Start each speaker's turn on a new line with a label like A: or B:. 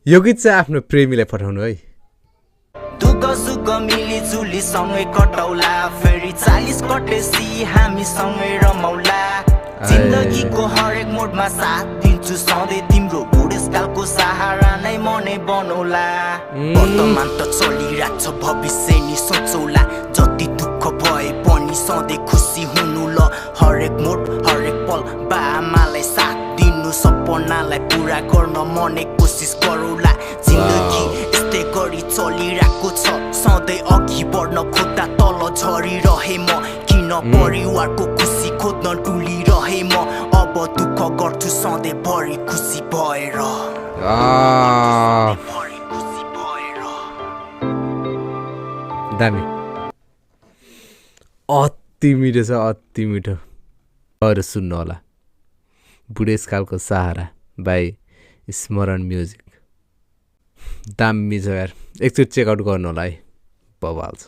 A: यो गीत चाहिँ आफ्नो प्रेमीलाई पठाउनु है
B: दुःख सुख मिली जुली सँगै कटौला फेरि 40 कटेसी हामी सँगै रमौला जिन्दगीको हरेक मोडमा साथ दिन्छु सधैँ तिम्रो बुढेसकालको सहारा नै मनै बनौला वर्तमान त चलिरहेको छ भविष्य नि सोचौला जति दुःख भए पनि सधैँ खुसी हुनु ल हरेक मोड हरेक पल बाआमालाई साथ दिनु सपनालाई पुरा गर्न मनै कोसिस गरौला जिन्दगी यस्तै गरी चलिरहेको छ सधैँ अघि बढ्न खोज्दा तल झरिरहे म किन परिवारको खुसी खोज्न डुलिरहे म अब दुःख गर्छु सधैँ भरि खुसी भएर
A: दामी अति मिठो छ अति मिठो अरू सुन्नु होला बुढेसकालको सहारा बाई स्मरण म्युजिक दामी छ यार एकचोटि चेकआउट गर्नु होला है बवाल छ